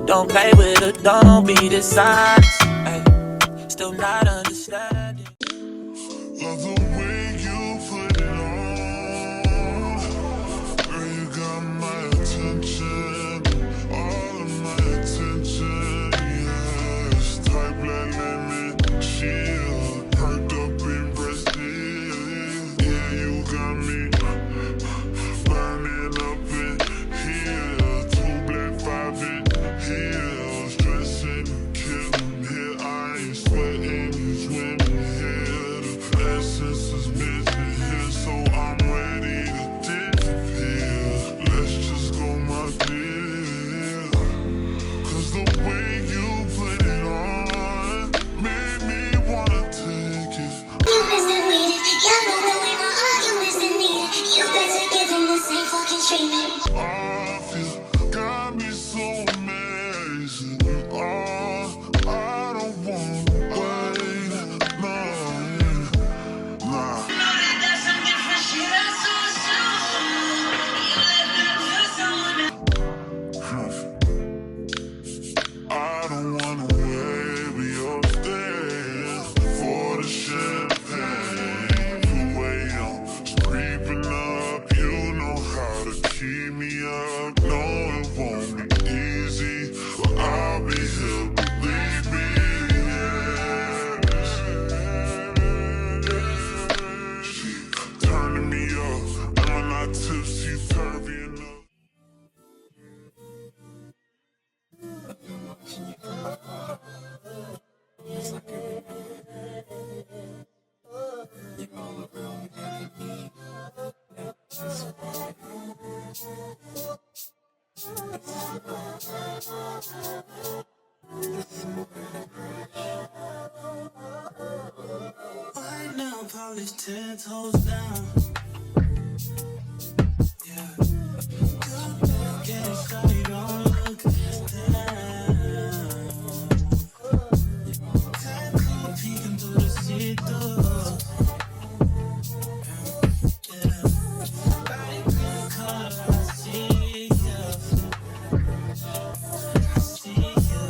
Don't play with it, don't be dishonest. Ay, still not understanding. Love the way you put it on. Girl, you got my attention, all of my attention. Yes, type like lemon chill, perked up in Brazil. Yeah, you got me burning up in here. 2 black 5 in heels, dressing, killing here. I ain't sweating these women here. The essence is missing here, so I'm ready to disappear. Let's just go, my dear. Cause the way you put it on made me wanna take it. You isn't needed. Y'all know the way my arguments are needed. You guys are giving the same fucking treatment. I feel got me so amazing. I don't want to wait, nah. I don't wanna wait, be upstairs for the champagne. You wait on, it's creeping up. You know how to keep me up. No, it won't be easy, but I'll be here, believe me. Yes. She turning me up, and when I tipsy, turvy enough. Right now, polished 10 toes down. Yeah. Getting shawty, don't look down. Tattoo peeking through the see-through. Yeah. Body good color, I see you. I see you.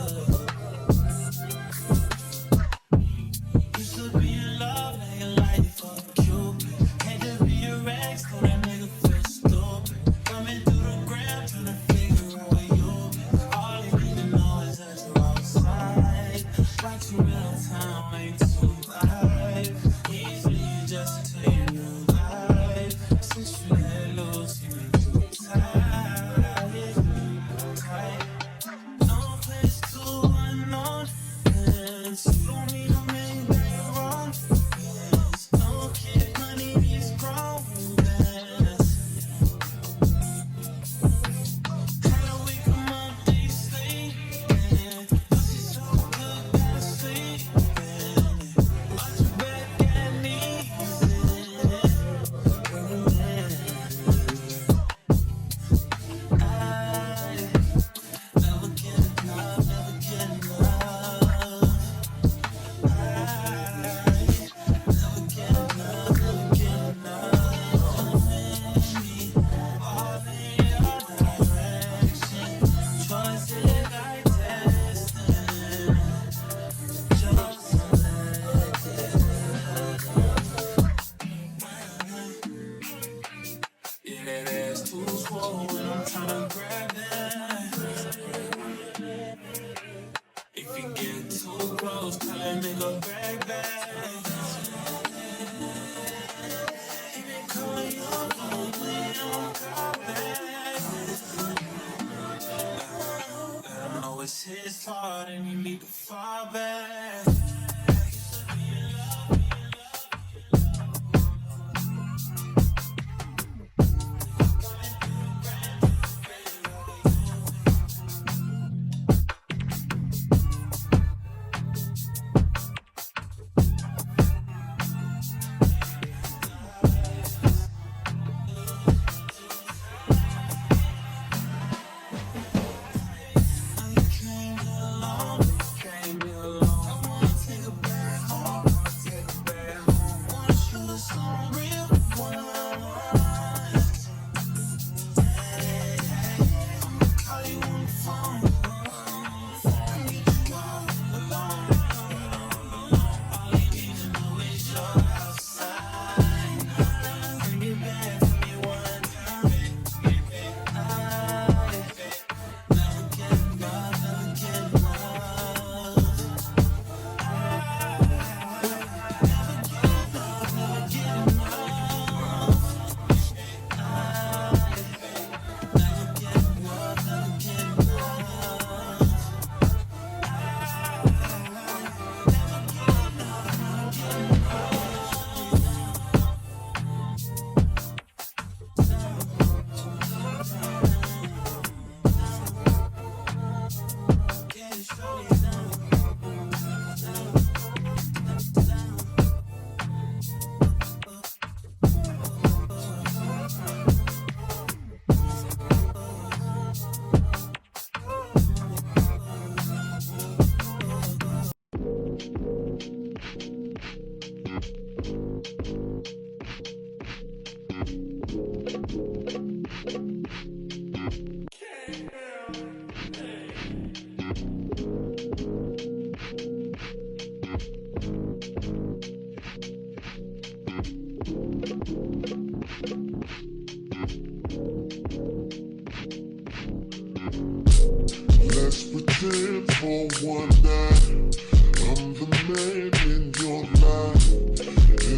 Used to be in love, now you like it for Cupid. Can't just be a rag, so that nigga feel stupid. Coming through the ground, tryna figure out where you been. All you need to know is that you outside. Watch you real time, ain't too live. Easily just to your new life. Since you let loose, you been too tight. Tight. No place to unknown. You don't need a man that you're wrong. No kid, money, he's grown. How do we come up these sleeping? Pussy so good, gotta sleep. Watch your back and knees. I never get enough, never get enough. Yeah, that ass too swollen, I'm tryna grab that. If you get too close, tell that nigga back back. He been calling your phone, when you don't call back. Let him know it's his fault and you need to fall back. Came here alone, one night. I'm the man in your life,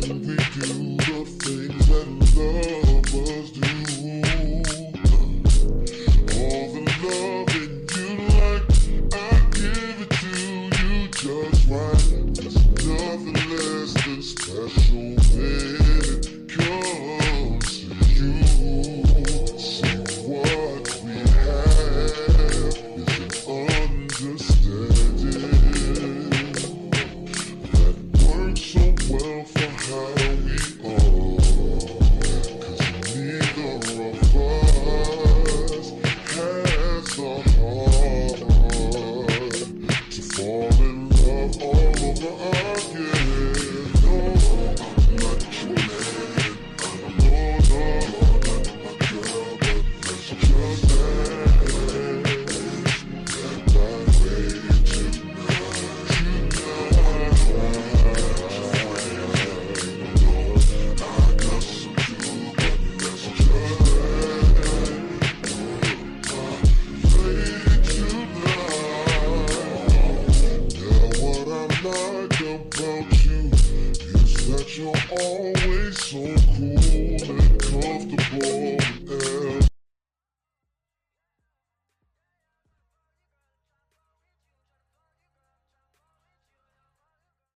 and we do the things that lovers do. All the loving you like, I give it to you just right. There's nothing less than special when it comes to you. See, what we have is an understanding that works so well for how we are. 'Cause neither of us has the heart to fall in love all over again. No, I'm not your man. I don't know, not my girl, but let's just dance that way tonight. I got some too, but let's just what I like about you is that you're always so cool and comfortable.